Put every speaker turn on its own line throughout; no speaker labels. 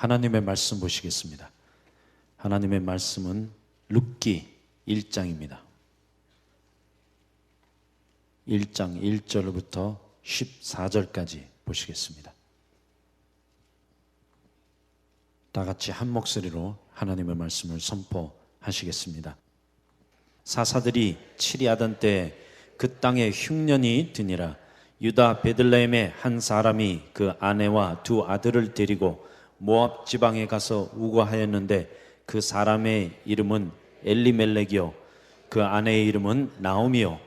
하나님의 말씀 보시겠습니다. 하나님의 말씀은 룻기 1장입니다. 1장 1절부터 14절까지 보시겠습니다. 다 같이 한 목소리로 하나님의 말씀을 선포하시겠습니다. 사사들이 치리하던 때에 그 땅에 흉년이 드니라. 유다 베들레헴의 한 사람이 그 아내와 두 아들을 데리고 모압 지방에 가서 우거하였는데 그 사람의 이름은 엘리멜렉이요 그 아내의 이름은 나오미요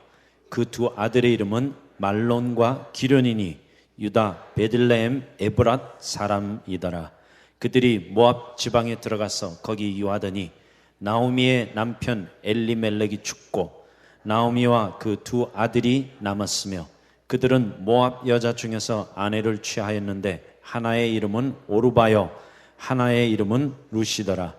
그 두 아들의 이름은 말론과 기련이니 유다 베들레헴 에브랏 사람이더라. 그들이 모압 지방에 들어가서 거기 유하더니 나오미의 남편 엘리멜렉이 죽고 나오미와 그 두 아들이 남았으며 그들은 모압 여자 중에서 아내를 취하였는데 하나의 이름은 오르바요 하나의 이름은 루시더라.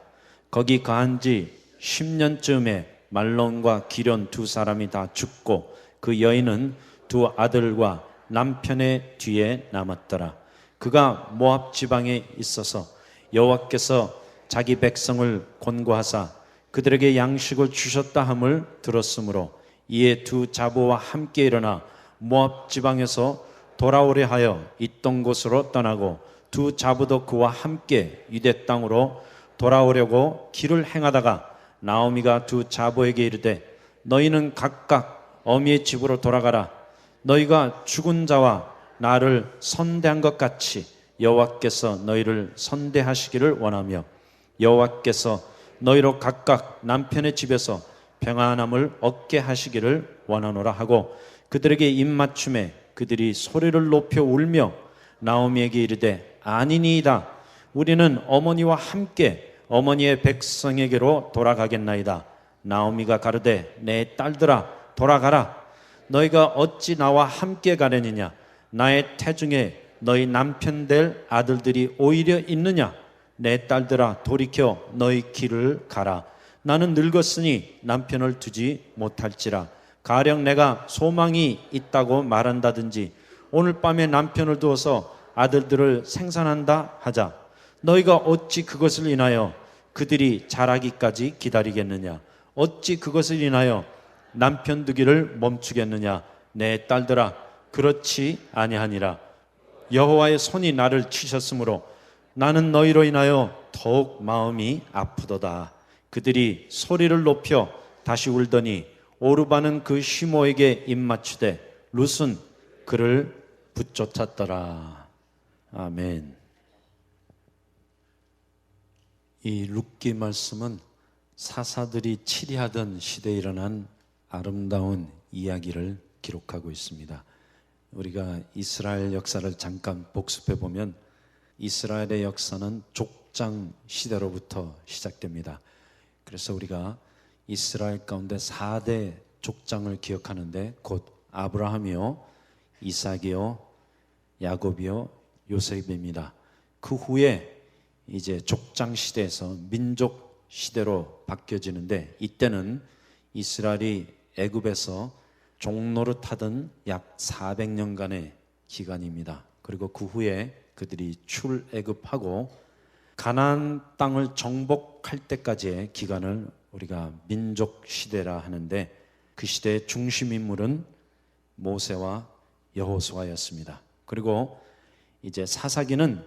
거기 거한 지 10년쯤에 말론과 기련 두 사람이 다 죽고 그 여인은 두 아들과 남편의 뒤에 남았더라. 그가 모압 지방에 있어서 여호와께서 자기 백성을 권고하사 그들에게 양식을 주셨다 함을 들었으므로 이에 두 자부와 함께 일어나 모압 지방에서 돌아오려 하여 있던 곳으로 떠나고 두 자부도 그와 함께 유대 땅으로 돌아오려고 길을 행하다가 나오미가 두 자부에게 이르되 너희는 각각 어미의 집으로 돌아가라. 너희가 죽은 자와 나를 선대한 것 같이 여호와께서 너희를 선대하시기를 원하며 여호와께서 너희로 각각 남편의 집에서 평안함을 얻게 하시기를 원하노라 하고 그들에게 입맞춤에 그들이 소리를 높여 울며 나오미에게 이르되 아니니이다. 우리는 어머니와 함께 어머니의 백성에게로 돌아가겠나이다. 나오미가 가르되 내 딸들아 돌아가라. 너희가 어찌 나와 함께 가려느냐. 나의 태중에 너희 남편 될 아들들이 오히려 있느냐. 내 딸들아 돌이켜 너희 길을 가라. 나는 늙었으니 남편을 두지 못할지라. 가령 내가 소망이 있다고 말한다든지 오늘 밤에 남편을 두어서 아들들을 생산한다 하자. 너희가 어찌 그것을 인하여 그들이 자라기까지 기다리겠느냐. 어찌 그것을 인하여 남편 두기를 멈추겠느냐. 내 딸들아 그렇지 아니하니라. 여호와의 손이 나를 치셨으므로 나는 너희로 인하여 더욱 마음이 아프도다. 그들이 소리를 높여 다시 울더니 오르바는 그 시모에게 입맞추되 룻은 그를 붙쫓았더라. 아멘. 이 룻기 말씀은 사사들이 치리하던 시대에 일어난 아름다운 이야기를 기록하고 있습니다. 우리가 이스라엘 역사를 잠깐 복습해 보면 이스라엘의 역사는 족장 시대로부터 시작됩니다. 그래서 우리가 이스라엘 가운데 4대 족장을 기억하는데 곧 아브라함이요, 이삭이요, 야곱이요, 요셉입니다. 그 후에 이제 족장 시대에서 민족 시대로 바뀌어지는데 이때는 이스라엘이 애굽에서 종노릇하던 약 400년간의 기간입니다. 그리고 그 후에 그들이 출애굽하고 가나안 땅을 정복할 때까지의 기간을 우리가 민족 시대라 하는데 그 시대의 중심 인물은 모세와 여호수아였습니다. 그리고 이제 사사기는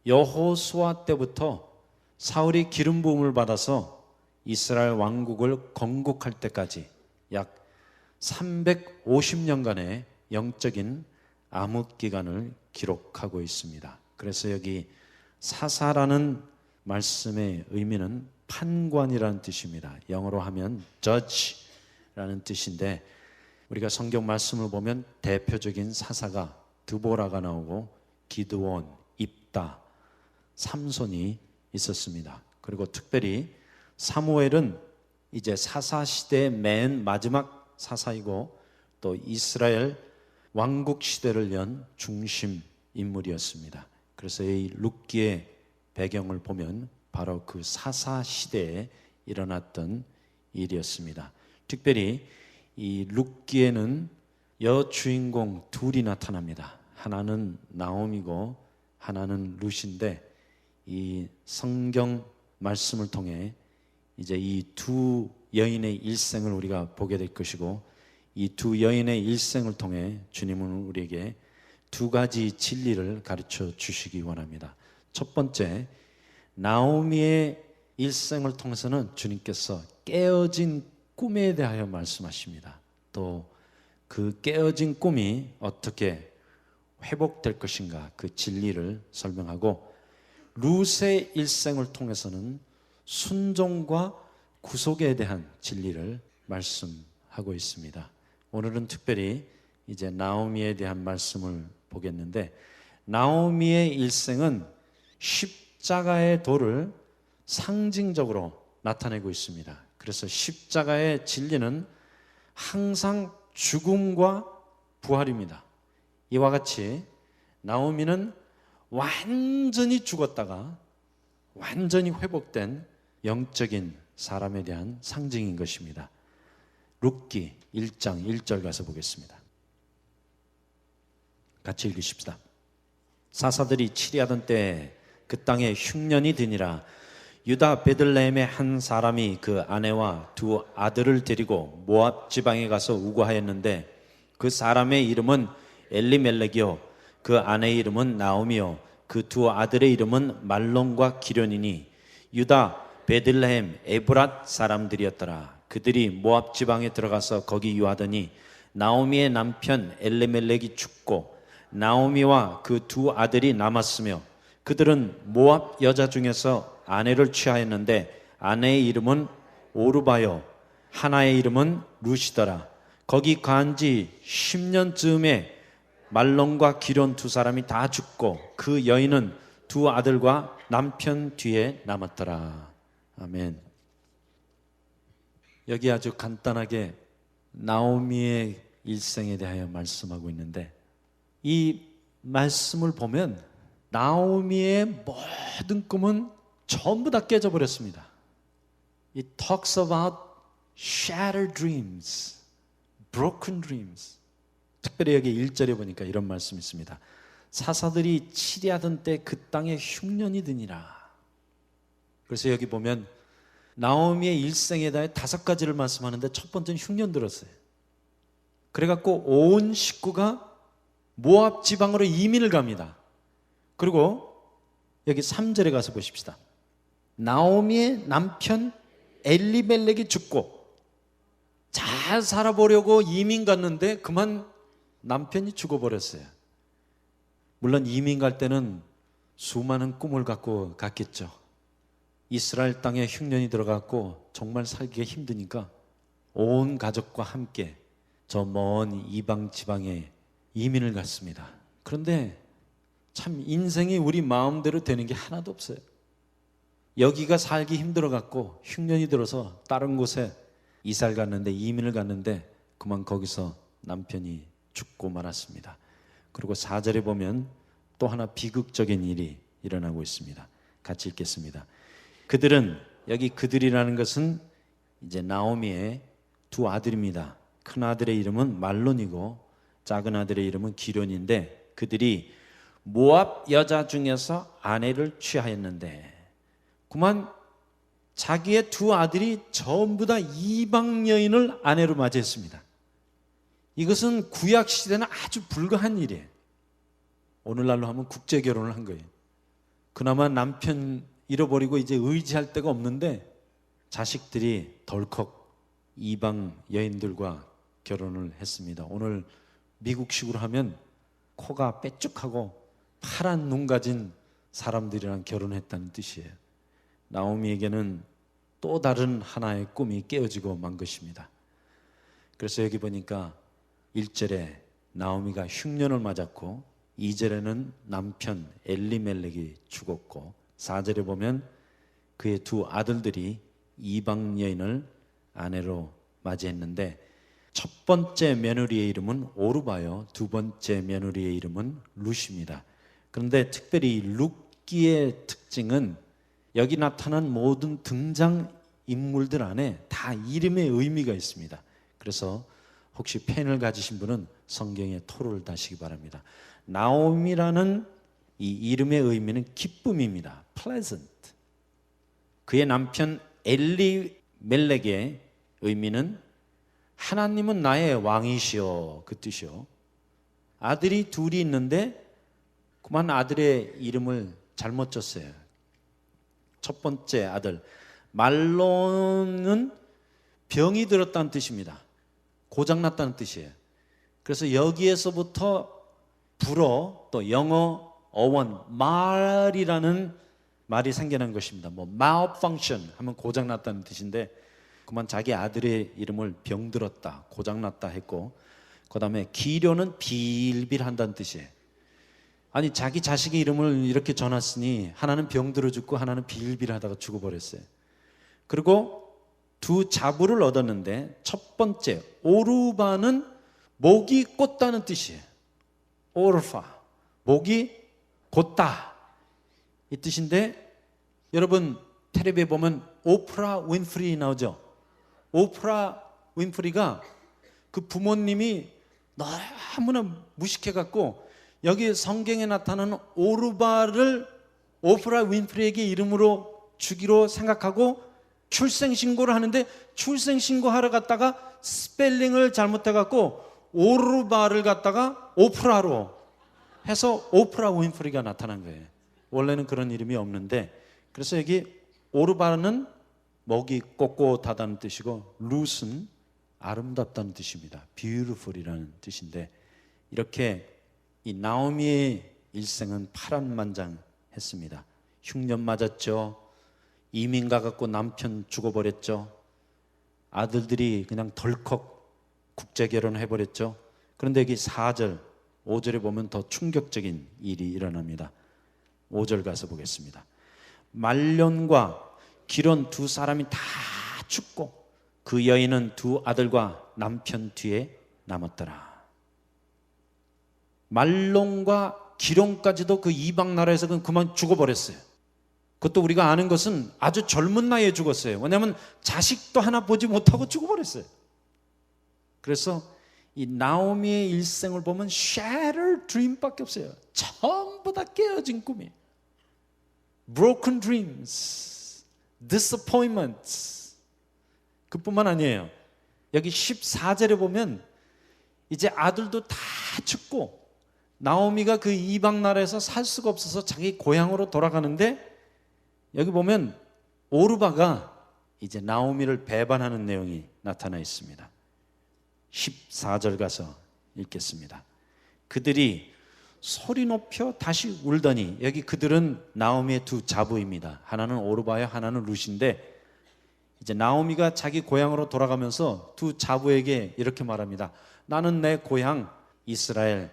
여호수아 때부터 사울이 기름 부음을 받아서 이스라엘 왕국을 건국할 때까지 약 350년간의 영적인 암흑 기간을 기록하고 있습니다. 그래서 여기 사사라는 말씀의 의미는 판관이라는 뜻입니다. 영어로 하면 judge라는 뜻인데 우리가 성경 말씀을 보면 대표적인 사사가 드보라가 나오고 기드온, 입다, 삼손이 있었습니다. 그리고 특별히 사무엘은 이제 사사 시대의 맨 마지막 사사이고 또 이스라엘 왕국 시대를 연 중심 인물이었습니다. 그래서 이 룻기의 배경을 보면 바로 그 사사 시대에 일어났던 일이었습니다. 특별히 이 룻기에는 여주인공 둘이 나타납니다. 하나는 나옴이고 하나는 룻인데 이 성경 말씀을 통해 이제 이 두 여인의 일생을 우리가 보게 될 것이고, 이 두 여인의 일생을 통해 주님은 우리에게 두 가지 진리를 가르쳐 주시기 원합니다. 첫 번째, 나오미의 일생을 통해서는 주님께서 깨어진 꿈에 대하여 말씀하십니다. 또 그 깨어진 꿈이 어떻게 회복될 것인가, 그 진리를 설명하고, 룻의 일생을 통해서는 순종과 구속에 대한 진리를 말씀하고 있습니다. 오늘은 특별히 이제 나오미에 대한 말씀을 보겠는데, 나오미의 일생은 십자가의 도를 상징적으로 나타내고 있습니다. 그래서 십자가의 진리는 항상 죽음과 부활입니다. 이와 같이 나오미는 완전히 죽었다가 완전히 회복된 영적인 사람에 대한 상징인 것입니다. 룻기 1장 1절 가서 보겠습니다. 같이 읽으십시다. 사사들이 치리하던 때에 그 땅에 흉년이 드니라. 유다 베들레헴의 한 사람이 그 아내와 두 아들을 데리고 모압 지방에 가서 우거하였는데, 그 사람의 이름은 엘리멜렉이요 그 아내의 이름은 나오미요 그 두 아들의 이름은 말론과 기련이니 유다 베들레헴 에브랏 사람들이었더라. 그들이 모압 지방에 들어가서 거기 유하더니 나오미의 남편 엘리멜렉이 죽고 나오미와 그 두 아들이 남았으며, 그들은 모압 여자 중에서 아내를 취하였는데 아내의 이름은 오르바요 하나의 이름은 룻이더라. 거기 거한 지 10년쯤에 말론과 기련 두 사람이 다 죽고 그 여인은 두 아들과 남편 뒤에 남았더라. 아멘. 여기 아주 간단하게 나오미의 일생에 대하여 말씀하고 있는데, 이 말씀을 보면 나오미의 모든 꿈은 전부 다 깨져버렸습니다. It talks about shattered dreams, broken dreams. 특별히 여기 1절에 보니까 이런 말씀이 있습니다. 사사들이 치리하던 때 그 땅에 흉년이 드니라. 그래서 여기 보면 나오미의 일생에 대해 5가지를 말씀하는데, 첫 번째는 흉년 들었어요. 그래갖고 온 식구가 모압 지방으로 이민을 갑니다. 그리고 여기 3절에 가서 보십시다. 나오미의 남편 엘리멜렉이 죽고 잘 살아보려고 이민 갔는데 그만 남편이 죽어버렸어요. 물론 이민 갈 때는 수많은 꿈을 갖고 갔겠죠. 이스라엘 땅에 흉년이 들어갔고 정말 살기가 힘드니까 온 가족과 함께 저 먼 이방 지방에 이민을 갔습니다. 그런데 참 인생이 우리 마음대로 되는 게 하나도 없어요. 여기가 살기 힘들어갖고 흉년이 들어서 다른 곳에 이사를 갔는데, 이민을 갔는데 그만 거기서 남편이 죽고 말았습니다. 그리고 4절에 보면 또 하나 비극적인 일이 일어나고 있습니다. 같이 읽겠습니다. 그들은, 여기 그들이라는 것은 이제 나오미의 두 아들입니다. 큰 아들의 이름은 말론이고 작은 아들의 이름은 기련인데, 그들이 모압 여자 중에서 아내를 취하였는데, 그만 자기의 두 아들이 전부 다 이방 여인을 아내로 맞이했습니다. 이것은 구약 시대는 아주 불가한 일이에요. 오늘날로 하면 국제 결혼을 한 거예요. 그나마 남편 잃어버리고 이제 의지할 데가 없는데 자식들이 덜컥 이방 여인들과 결혼을 했습니다. 오늘 미국식으로 하면 코가 빼쭉하고 파란 눈 가진 사람들이랑 결혼했다는 뜻이에요. 나오미에게는 또 다른 하나의 꿈이 깨어지고 만 것입니다. 그래서 여기 보니까 1절에 나오미가 흉년을 맞았고 2절에는 남편 엘리멜렉이 죽었고 4절에 보면 그의 두 아들들이 이방 여인을 아내로 맞이했는데, 첫 번째 며느리의 이름은 오르바요, 두 번째 며느리의 이름은 룻입니다. 그런데 특별히 룻기의 특징은 여기 나타난 모든 등장 인물들 안에 다 이름의 의미가 있습니다. 그래서 혹시 펜을 가지신 분은 성경의 토를 다시기 바랍니다. 나오미라는 이 이름의 의미는 기쁨입니다. pleasant. 그의 남편 엘리멜렉의 의미는 하나님은 나의 왕이시여, 그 뜻이요. 아들이 둘이 있는데 그만 아들의 이름을 잘못 줬어요. 첫 번째 아들 말론은 병이 들었다는 뜻입니다. 고장났다는 뜻이에요. 그래서 여기에서부터 불어, 또 영어 어원 말이라는 말이 생겨난 것입니다. 뭐 malfunction 하면 고장났다는 뜻인데 그만 자기 아들의 이름을 병들었다, 고장났다 했고, 그 다음에 기료는 빌빌한다는 뜻이에요. 아니 자기 자식의 이름을 이렇게 전했으니 하나는 병들어 죽고 하나는 빌빌하다가 죽어버렸어요. 그리고 두 자부를 얻었는데 첫 번째 오르바는 목이 꽂다는 뜻이에요. 오르파, 목이 곧다 이 뜻인데, 여러분 텔레비에 보면 오프라 윈프리 나오죠. 오프라 윈프리가 그 부모님이 너무나 무식해갖고 여기 성경에 나타나는 오르바를 오프라 윈프리에게 이름으로 주기로 생각하고 출생신고를 하는데, 출생신고하러 갔다가 스펠링을 잘못해갖고 오르바를 갖다가 오프라로 해서 오프라 윈프리가 나타난 거예요. 원래는 그런 이름이 없는데, 그래서 여기 오르바는 목이 꼿꼿하다는 뜻이고 룻은 아름답다는 뜻입니다. beautiful이라는 뜻인데, 이렇게 이 나오미의 일생은 파란만장했습니다. 흉년 맞았죠. 이민 가갖고 남편 죽어버렸죠. 아들들이 그냥 덜컥 국제 결혼을 해버렸죠. 그런데 여기 4절, 5절에 보면 더 충격적인 일이 일어납니다. 5절 가서 보겠습니다. 말론과 기론 두 사람이 다 죽고 그 여인은 두 아들과 남편 뒤에 남았더라. 말론과 기론까지도 그 이방 나라에서 그만 죽어버렸어요. 그것도 우리가 아는 것은 아주 젊은 나이에 죽었어요. 왜냐하면 자식도 하나 보지 못하고 죽어버렸어요. 그래서 이 나오미의 일생을 보면 shattered dream밖에 없어요. 전부 다 깨어진 꿈이에요. broken dreams, disappointments. 그뿐만 아니에요. 여기 14절에 보면 이제 아들도 다 죽고 나오미가 그 이방 나라에서 살 수가 없어서 자기 고향으로 돌아가는데, 여기 보면 오르바가 이제 나오미를 배반하는 내용이 나타나 있습니다. 14절 가서 읽겠습니다. 그들이 소리 높여 다시 울더니, 여기 그들은 나오미의 두 자부입니다. 하나는 오르바요, 하나는 룻인데, 이제 나오미가 자기 고향으로 돌아가면서 두 자부에게 이렇게 말합니다. 나는 내 고향 이스라엘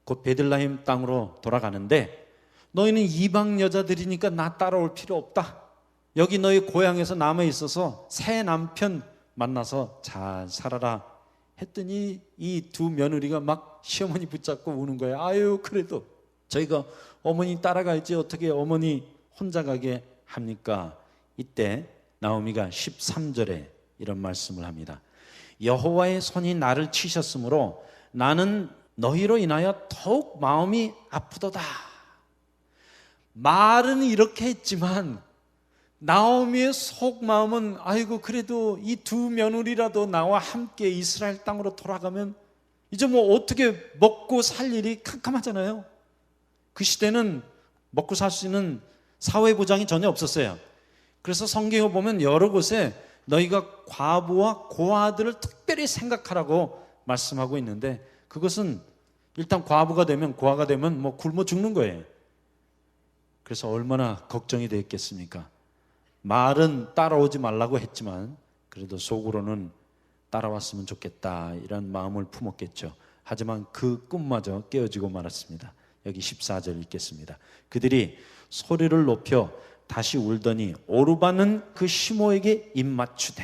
곧 베들레헴 땅으로 돌아가는데 너희는 이방 여자들이니까 나 따라올 필요 없다. 여기 너희 고향에서 남아 있어서 새 남편 만나서 잘 살아라 했더니 이 두 며느리가 막 시어머니 붙잡고 우는 거예요. 아유, 그래도 저희가 어머니 따라갈지 어떻게 어머니 혼자 가게 합니까? 이때 나오미가 13절에 이런 말씀을 합니다. 여호와의 손이 나를 치셨으므로 나는 너희로 인하여 더욱 마음이 아프도다. 말은 이렇게 했지만 나오미의 속마음은 아이고 그래도 이 두 며느리라도 나와 함께 이스라엘 땅으로 돌아가면 이제 뭐 어떻게 먹고 살 일이 캄캄하잖아요. 그 시대는 먹고 살 수 있는 사회 보장이 전혀 없었어요. 그래서 성경에 보면 여러 곳에 너희가 과부와 고아들을 특별히 생각하라고 말씀하고 있는데, 그것은 일단 과부가 되면 고아가 되면 뭐 굶어 죽는 거예요. 그래서 얼마나 걱정이 됐겠습니까? 말은 따라오지 말라고 했지만 그래도 속으로는 따라왔으면 좋겠다 이런 마음을 품었겠죠. 하지만 그 꿈마저 깨어지고 말았습니다. 여기 14절 읽겠습니다. 그들이 소리를 높여 다시 울더니 오르바는 그 시모에게 입맞추되.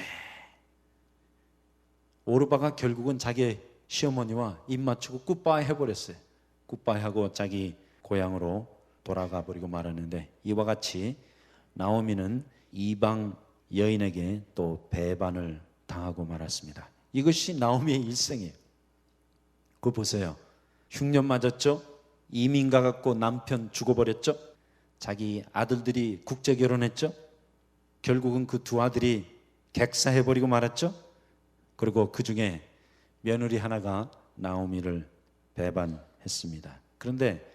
오르바가 결국은 자기 시어머니와 입맞추고 굿바이 해버렸어요. 굿바이 하고 자기 고향으로 돌아가 버리고 말았는데, 이와 같이 나오미는 이방 여인에게 또 배반을 당하고 말았습니다. 이것이 나오미의 일생이에요. 그거 보세요. 흉년 맞았죠? 이민 가갖고 남편 죽어버렸죠. 자기 아들들이 국제 결혼했죠. 결국은 그 두 아들이 객사해버리고 말았죠. 그리고 그 중에 며느리 하나가 나오미를 배반했습니다. 그런데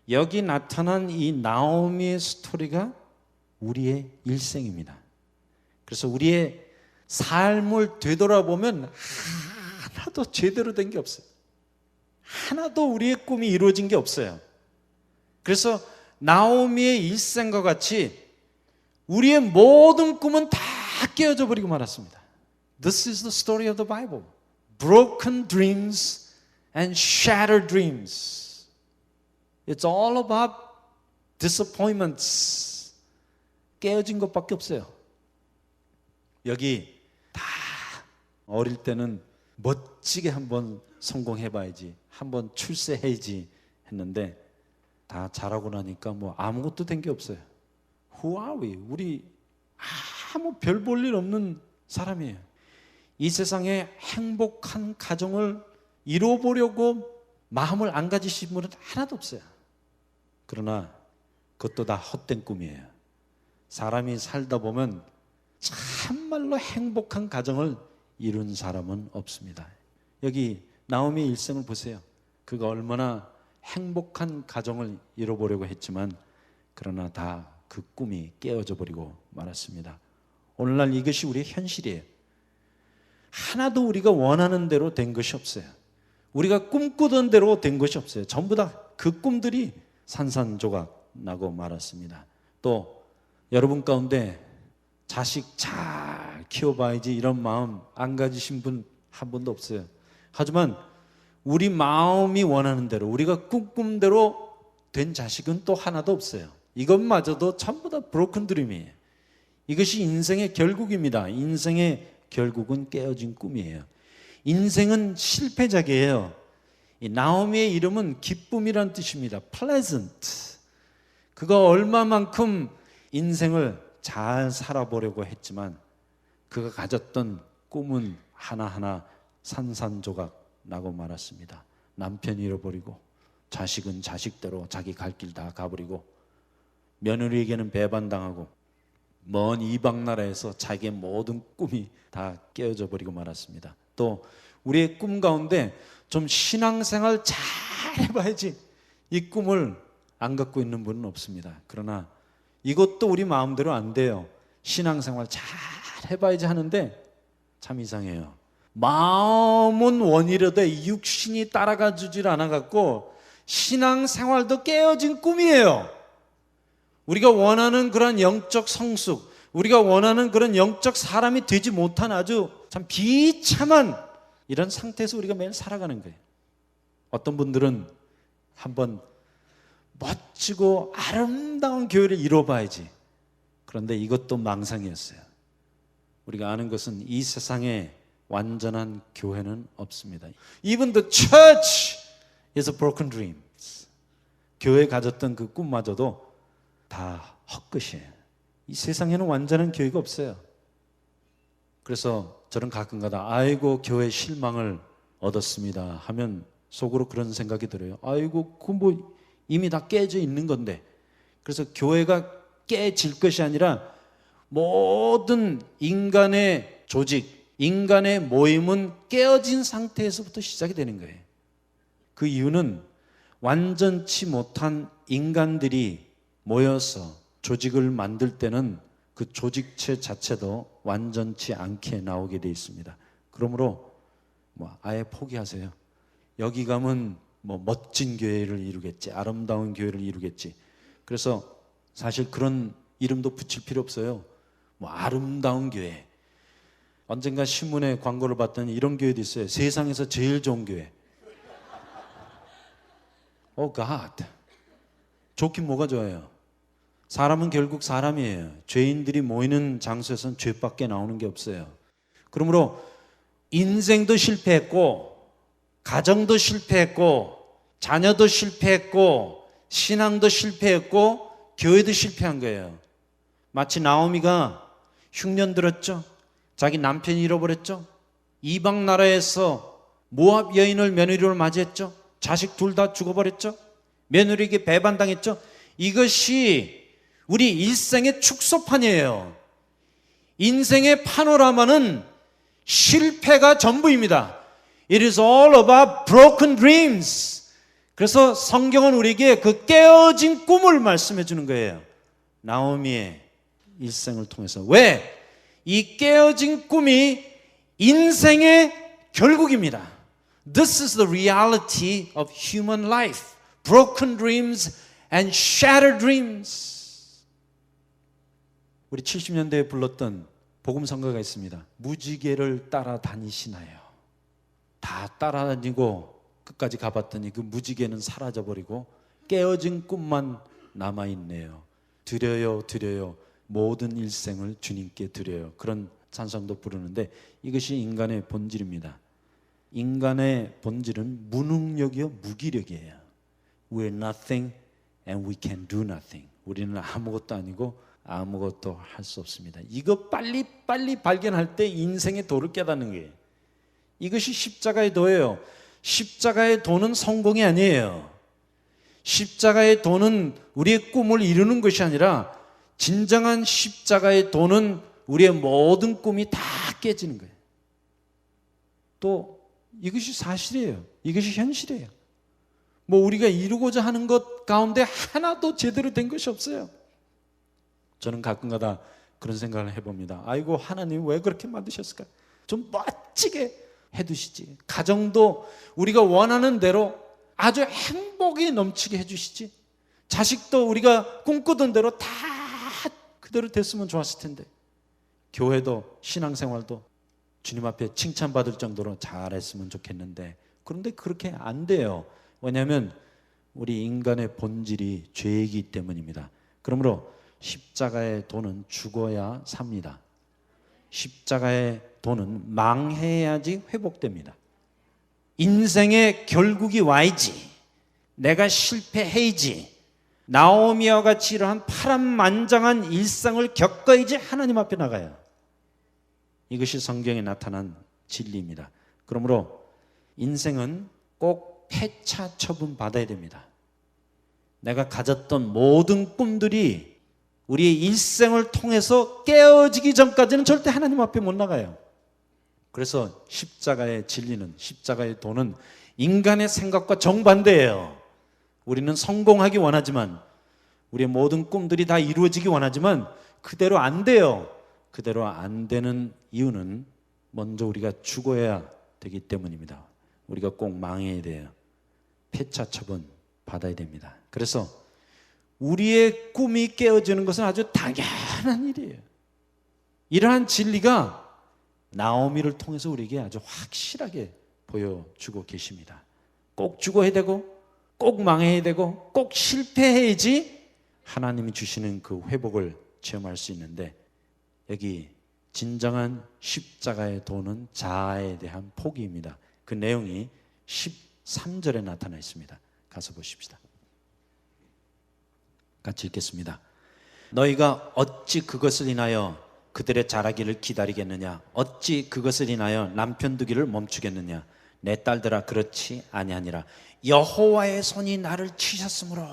여기 나타난 이 나오미의 스토리가 우리의 일생입니다. 그래서 우리의 삶을 되돌아보면 하나도 제대로 된 게 없어요. 하나도 우리의 꿈이 이루어진 게 없어요. 그래서 나오미의 일생과 같이 우리의 모든 꿈은 다 깨어져 버리고 말았습니다. This is the story of the Bible. Broken dreams and shattered dreams. It's all about disappointments. 깨어진 것밖에 없어요. 여기 다 어릴 때는 멋지게 한번 성공해봐야지, 한번 출세해야지 했는데 다 자라고 나니까 뭐 아무것도 된 게 없어요. Who are we? 우리 아무 별 볼 일 없는 사람이에요. 이 세상에 행복한 가정을 이뤄보려고 마음을 안 가지신 분은 하나도 없어요. 그러나 그것도 다 헛된 꿈이에요. 사람이 살다 보면 참말로 행복한 가정을 이룬 사람은 없습니다. 여기 나오미의 일생을 보세요. 그가 얼마나 행복한 가정을 이뤄보려고 했지만 그러나 다 그 꿈이 깨어져 버리고 말았습니다. 오늘날 이것이 우리의 현실이에요. 하나도 우리가 원하는 대로 된 것이 없어요. 우리가 꿈꾸던 대로 된 것이 없어요. 전부 다 그 꿈들이 산산조각 나고 말았습니다. 또 여러분 가운데 자식 잘 키워봐야지 이런 마음 안 가지신 분 한 분도 없어요. 하지만 우리 마음이 원하는 대로, 우리가 꿈꾼 대로 된 자식은 또 하나도 없어요. 이것마저도 전부 다 브로큰 드림이에요. 이것이 인생의 결국입니다. 인생의 결국은 깨어진 꿈이에요. 인생은 실패작이에요. 이 나오미의 이름은 기쁨이란 뜻입니다. pleasant. 그가 얼마만큼 인생을 잘 살아보려고 했지만 그가 가졌던 꿈은 하나하나 산산조각 나고 말았습니다. 남편 잃어버리고 자식은 자식대로 자기 갈 길 다 가버리고 며느리에게는 배반당하고 먼 이방 나라에서 자기의 모든 꿈이 다 깨어져 버리고 말았습니다. 또 우리의 꿈 가운데 좀 신앙생활 잘 해봐야지 이 꿈을 안 갖고 있는 분은 없습니다. 그러나 이것도 우리 마음대로 안 돼요. 신앙생활 잘 해봐야지 하는데 참 이상해요. 마음은 원이라도 육신이 따라가 주질 않아 갖고 신앙생활도 깨어진 꿈이에요. 우리가 원하는 그런 영적 성숙, 우리가 원하는 그런 영적 사람이 되지 못한 아주 참 비참한 이런 상태에서 우리가 매일 살아가는 거예요. 어떤 분들은 한번 멋지고 아름다운 교회를 이뤄봐야지. 그런데 이것도 망상이었어요. 우리가 아는 것은 이 세상에 완전한 교회는 없습니다. Even the church is a broken dream. 교회 가졌던 그 꿈마저도 다 헛것이에요. 이 세상에는 완전한 교회가 없어요. 그래서 저는 가끔가다 아이고 교회 실망을 얻었습니다 하면 속으로 그런 생각이 들어요. 아이고 그 뭐 이미 다 깨져 있는 건데. 그래서 교회가 깨질 것이 아니라 모든 인간의 조직, 인간의 모임은 깨어진 상태에서부터 시작이 되는 거예요. 그 이유는 완전치 못한 인간들이 모여서 조직을 만들 때는 그 조직체 자체도 완전치 않게 나오게 되어 있습니다. 그러므로 아예 포기하세요. 여기 가면 멋진 교회를 이루겠지, 아름다운 교회를 이루겠지. 그래서 사실 그런 이름도 붙일 필요 없어요. 아름다운 교회. 언젠가 신문에 광고를 봤더니 이런 교회도 있어요. 세상에서 제일 좋은 교회. Oh God. 좋긴 뭐가 좋아요. 사람은 결국 사람이에요. 죄인들이 모이는 장소에서는 죄밖에 나오는 게 없어요. 그러므로 인생도 실패했고, 가정도 실패했고, 자녀도 실패했고, 신앙도 실패했고, 교회도 실패한 거예요. 마치 나오미가 흉년 들었죠. 자기 남편이 잃어버렸죠. 이방 나라에서 모압 여인을 며느리로 맞이했죠. 자식 둘 다 죽어버렸죠. 며느리에게 배반당했죠. 이것이 우리 일생의 축소판이에요. 인생의 파노라마는 실패가 전부입니다. It is all about broken dreams. 그래서 성경은 우리에게 그 깨어진 꿈을 말씀해 주는 거예요. 나오미의 일생을 통해서. 왜? 이 깨어진 꿈이 인생의 결국입니다. This is the reality of human life. Broken dreams and shattered dreams. 우리 70년대에 불렀던 복음성가가 있습니다. 무지개를 따라다니시나요? 다 따라다니고 끝까지 가봤더니 그 무지개는 사라져버리고 깨어진 꿈만 남아있네요. 드려요 드려요 모든 일생을 주님께 드려요. 그런 찬송도 부르는데 이것이 인간의 본질입니다. 인간의 본질은 무능력이요 무기력이에요. We're nothing and we can do nothing. 우리는 아무것도 아니고 아무것도 할 수 없습니다. 이거 빨리 발견할 때 인생의 도를 깨닫는 거예요. 이것이 십자가의 도예요. 십자가의 도는 성공이 아니에요. 십자가의 도는 우리의 꿈을 이루는 것이 아니라 진정한 십자가의 도는 우리의 모든 꿈이 다 깨지는 거예요. 또 이것이 사실이에요. 이것이 현실이에요. 뭐 우리가 이루고자 하는 것 가운데 하나도 제대로 된 것이 없어요. 저는 가끔가다 그런 생각을 해봅니다. 아이고 하나님 왜 그렇게 만드셨을까? 좀 멋지게 해두시지. 가정도 우리가 원하는 대로 아주 행복이 넘치게 해주시지. 자식도 우리가 꿈꾸던 대로 다 그대로 됐으면 좋았을 텐데. 교회도 신앙생활도 주님 앞에 칭찬받을 정도로 잘했으면 좋겠는데 그런데 그렇게 안 돼요. 왜냐하면 우리 인간의 본질이 죄이기 때문입니다. 그러므로 십자가의 도는 죽어야 삽니다. 십자가의 도는 망해야지 회복됩니다. 인생의 결국이 와야지. 내가 실패해야지. 나오미와 같이 이러한 파란만장한 일상을 겪어야지 하나님 앞에 나가요. 이것이 성경에 나타난 진리입니다. 그러므로 인생은 꼭 폐차 처분 받아야 됩니다. 내가 가졌던 모든 꿈들이 우리의 일생을 통해서 깨어지기 전까지는 절대 하나님 앞에 못 나가요. 그래서 십자가의 진리는, 십자가의 도는 인간의 생각과 정반대예요. 우리는 성공하기 원하지만, 우리의 모든 꿈들이 다 이루어지기 원하지만 그대로 안 돼요. 그대로 안 되는 이유는 먼저 우리가 죽어야 되기 때문입니다. 우리가 꼭 망해야 돼요. 폐차 처분 받아야 됩니다. 그래서 우리의 꿈이 깨어지는 것은 아주 당연한 일이에요. 이러한 진리가 나오미를 통해서 우리에게 아주 확실하게 보여주고 계십니다. 꼭 죽어야 되고 꼭 망해야 되고 꼭 실패해야지 하나님이 주시는 그 회복을 체험할 수 있는데, 여기 진정한 십자가의 도는 자아에 대한 포기입니다. 그 내용이 13절에 나타나 있습니다. 가서 보십시다. 같이 읽겠습니다. 너희가 어찌 그것을 인하여 그들의 자라기를 기다리겠느냐? 어찌 그것을 인하여 남편 두기를 멈추겠느냐? 내 딸들아 그렇지 아니하니라. 여호와의 손이 나를 치셨으므로.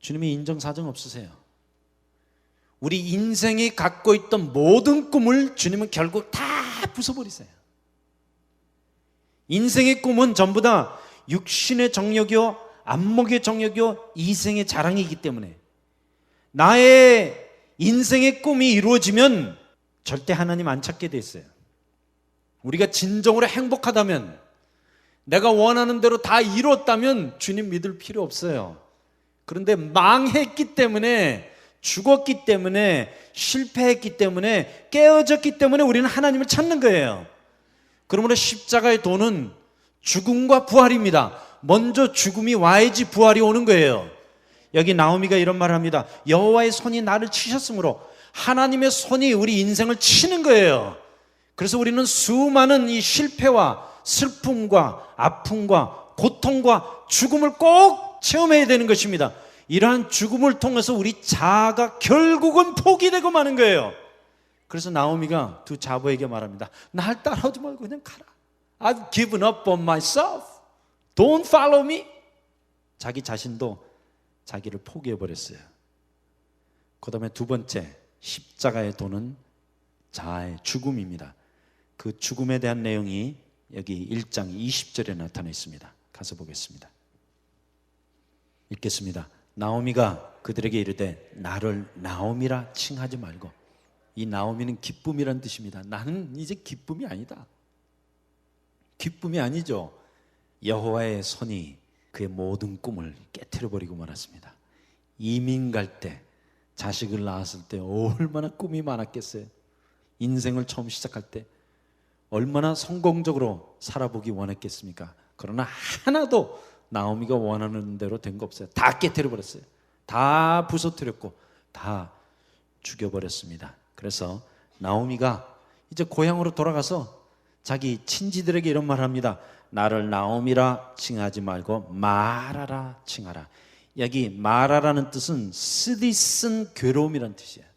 주님이 인정사정 없으세요. 우리 인생이 갖고 있던 모든 꿈을 주님은 결국 다 부숴버리세요. 인생의 꿈은 전부 다 육신의 정욕이요, 안목의 정욕이요, 이생의 자랑이기 때문에 나의 인생의 꿈이 이루어지면 절대 하나님 안 찾게 돼 있어요. 우리가 진정으로 행복하다면, 내가 원하는 대로 다 이뤘다면 주님 믿을 필요 없어요. 그런데 망했기 때문에, 죽었기 때문에, 실패했기 때문에, 깨어졌기 때문에 우리는 하나님을 찾는 거예요. 그러므로 십자가의 도는 죽음과 부활입니다. 먼저 죽음이 와야지 부활이 오는 거예요. 여기 나오미가 이런 말을 합니다. 여호와의 손이 나를 치셨으므로. 하나님의 손이 우리 인생을 치는 거예요. 그래서 우리는 수많은 이 실패와 슬픔과 아픔과 고통과 죽음을 꼭 체험해야 되는 것입니다. 이러한 죽음을 통해서 우리 자아가 결국은 포기되고 마는 거예요. 그래서 나오미가 두 자부에게 말합니다. 날 따라오지 말고 그냥 가라. I've given up on myself. Don't follow me. 자기 자신도 자기를 포기해버렸어요. 그 다음에 두 번째, 십자가에 도는 자아의 죽음입니다. 그 죽음에 대한 내용이 여기 1장 20절에 나타나 있습니다. 가서 보겠습니다. 읽겠습니다. 나오미가 그들에게 이르되 나를 나오미라 칭하지 말고. 이 나오미는 기쁨이란 뜻입니다. 나는 이제 기쁨이 아니다. 기쁨이 아니죠. 여호와의 손이 그의 모든 꿈을 깨트려버리고 말았습니다. 이민 갈 때, 자식을 낳았을 때 얼마나 꿈이 많았겠어요. 인생을 처음 시작할 때 얼마나 성공적으로 살아보기 원했겠습니까? 그러나 하나도 나오미가 원하는 대로 된 거 없어요. 다 깨트려버렸어요. 다 부서뜨렸고 다 죽여버렸습니다. 그래서 나오미가 이제 고향으로 돌아가서 자기 친지들에게 이런 말을 합니다. 나를 나오미라 칭하지 말고 마라라 칭하라. 여기 마라라는 뜻은 쓰디쓴 괴로움이라는 뜻이에요.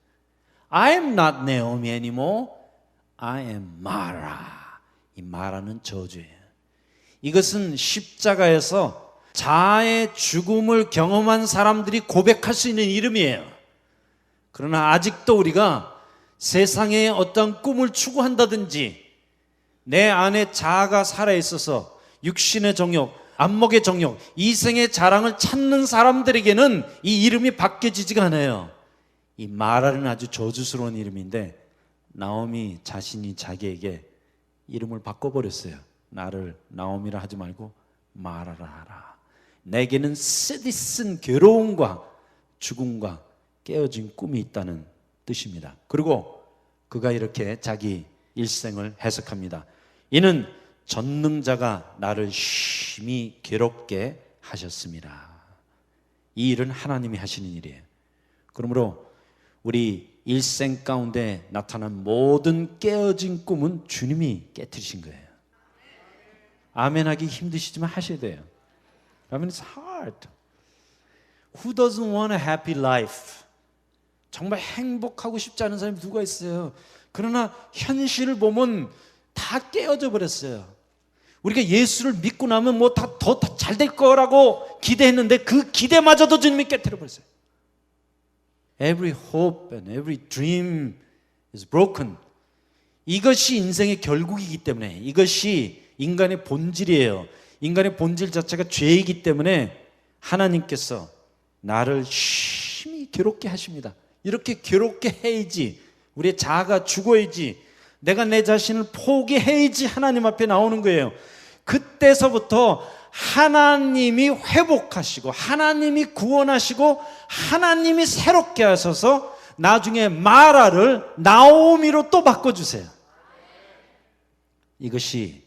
I am not Naomi anymore. I am Mara. 이 마라는 저주예요. 이것은 십자가에서 자아의 죽음을 경험한 사람들이 고백할 수 있는 이름이에요. 그러나 아직도 우리가 세상에 어떤 꿈을 추구한다든지 내 안에 자아가 살아있어서 육신의 정욕, 안목의 정욕, 이생의 자랑을 찾는 사람들에게는 이 이름이 바뀌어지지가 않아요. 이 마라는 아주 저주스러운 이름인데 나오미 자신이 자기에게 이름을 바꿔버렸어요. 나를 나오미라 하지 말고 마라라 하라. 내게는 쓰디쓴 괴로움과 죽음과 깨어진 꿈이 있다는 뜻입니다. 그리고 그가 이렇게 자기 일생을 해석합니다. 이는 전능자가 나를 심히 괴롭게 하셨습니다. 이 일은 하나님이 하시는 일이에요. 그러므로 우리 일생 가운데 나타난 모든 깨어진 꿈은 주님이 깨트리신 거예요. 아멘 하기 힘드시지만 하셔야 돼요. I mean, it's hard. Who doesn't want a happy life? 정말 행복하고 싶지 않은 사람이 누가 있어요? 그러나 현실을 보면 다 깨어져 버렸어요. 우리가 예수를 믿고 나면 뭐 더 잘 될 거라고 기대했는데 그 기대마저도 주님이 깨트려 버렸어요. Every hope and every dream is broken. 이것이 인생의 결국이기 때문에, 이것이 인간의 본질이에요. 인간의 본질 자체가 죄이기 때문에 하나님께서 나를 심히 괴롭게 하십니다. 이렇게 괴롭게 해야지 우리의 자아가 죽어야지, 내가 내 자신을 포기해야지 하나님 앞에 나오는 거예요. 그때서부터 하나님이 회복하시고 하나님이 구원하시고 하나님이 새롭게 하셔서 나중에 마라를 나오미로 또 바꿔주세요. 이것이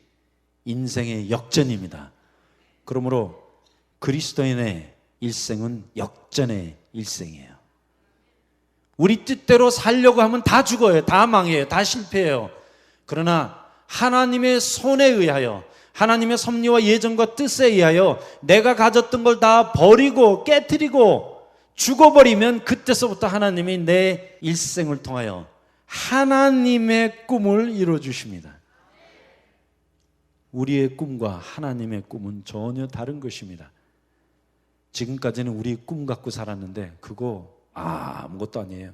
인생의 역전입니다. 그러므로 그리스도인의 일생은 역전의 일생이에요. 우리 뜻대로 살려고 하면 다 죽어요. 다 망해요. 다 실패해요. 그러나 하나님의 손에 의하여, 하나님의 섭리와 예정과 뜻에 의하여 내가 가졌던 걸 다 버리고 깨트리고 죽어버리면 그때서부터 하나님이 내 일생을 통하여 하나님의 꿈을 이루어주십니다. 우리의 꿈과 하나님의 꿈은 전혀 다른 것입니다. 지금까지는 우리 꿈 갖고 살았는데 그거 아무것도 아니에요.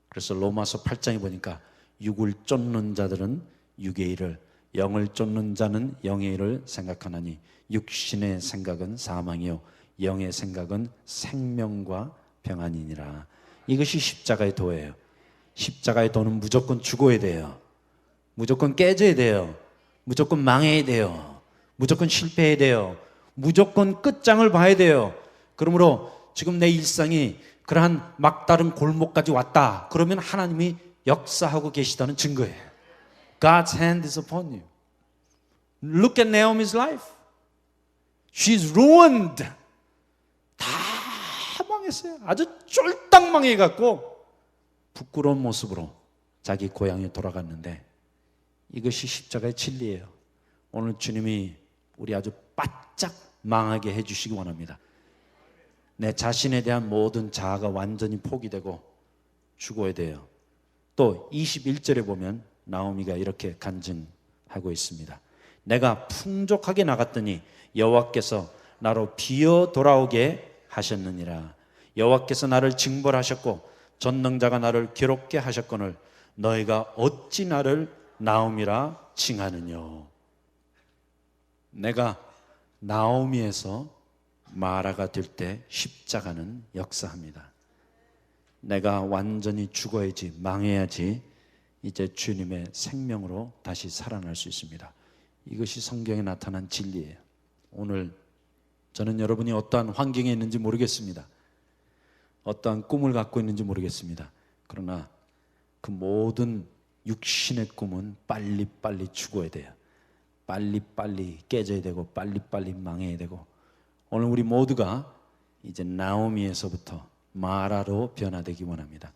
그래서 로마서 8장에 보니까 육을 쫓는 자들은 육의 일을, 영을 쫓는 자는 영의 일을 생각하나니 육신의 생각은 사망이요 영의 생각은 생명과 평안이니라. 이것이 십자가의 도예요. 십자가의 도는 무조건 죽어야 돼요. 무조건 깨져야 돼요. 무조건 망해야 돼요. 무조건 실패해야 돼요. 무조건 끝장을 봐야 돼요. 그러므로 지금 내 일상이 그러한 막다른 골목까지 왔다. 그러면 하나님이 역사하고 계시다는 증거예요. God's hand is upon you. Look at Naomi's life. She's ruined. 다 망했어요. 아주 쫄딱 망해갖고 부끄러운 모습으로 자기 고향에 돌아갔는데 이것이 십자가의 진리예요. 오늘 주님이 우리 아주 바짝 망하게 해주시기 원합니다. 내 자신에 대한 모든 자아가 완전히 포기되고 죽어야 돼요. 또 21절에 보면 나오미가 이렇게 간증하고 있습니다. 내가 풍족하게 나갔더니 여호와께서 나로 비어 돌아오게 하셨느니라. 여호와께서 나를 징벌하셨고 전능자가 나를 괴롭게 하셨거늘 너희가 어찌 나를 나오미라 칭하느뇨. 내가 나오미에서 마라가 될 때 십자가는 역사합니다. 내가 완전히 죽어야지, 망해야지 이제 주님의 생명으로 다시 살아날 수 있습니다. 이것이 성경에 나타난 진리예요. 오늘 저는 여러분이 어떠한 환경에 있는지 모르겠습니다. 어떠한 꿈을 갖고 있는지 모르겠습니다. 그러나 그 모든 육신의 꿈은 빨리빨리 죽어야 돼요. 빨리빨리 깨져야 되고 빨리빨리 망해야 되고, 오늘 우리 모두가 이제 나오미에서부터 마라로 변화되기 원합니다.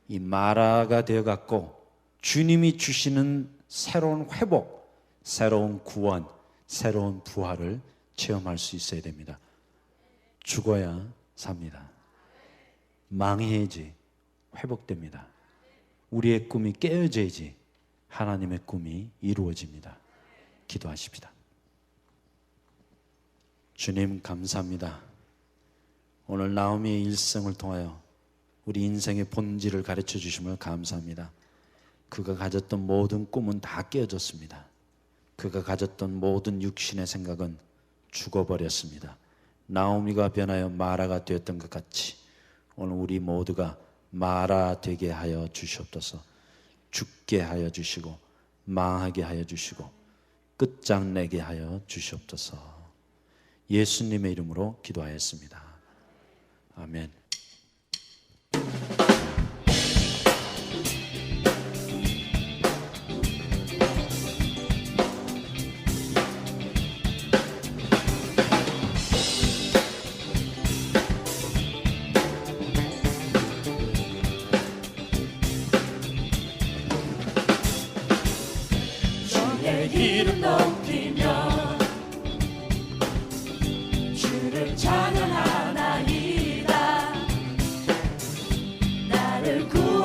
이 마라가 되어갖고 주님이 주시는 새로운 회복, 새로운 구원, 새로운 부활을 체험할 수 있어야 됩니다. 죽어야 삽니다. 망해야지 회복됩니다. 우리의 꿈이 깨어져야지 하나님의 꿈이 이루어집니다. 기도하십시다. 주님 감사합니다. 오늘 나오미의 일생을 통하여 우리 인생의 본질을 가르쳐 주심을 감사합니다. 그가 가졌던 모든 꿈은 다 깨어졌습니다. 그가 가졌던 모든 육신의 생각은 죽어버렸습니다. 나오미가 변하여 마라가 되었던 것 같이 오늘 우리 모두가 마라 되게 하여 주시옵소서. 죽게 하여 주시고 망하게 하여 주시고 끝장내게 하여 주시옵소서. 예수님의 이름으로 기도하였습니다. 아멘.
이름 높이며 주를 찬양하나이다. 나를 구원하시고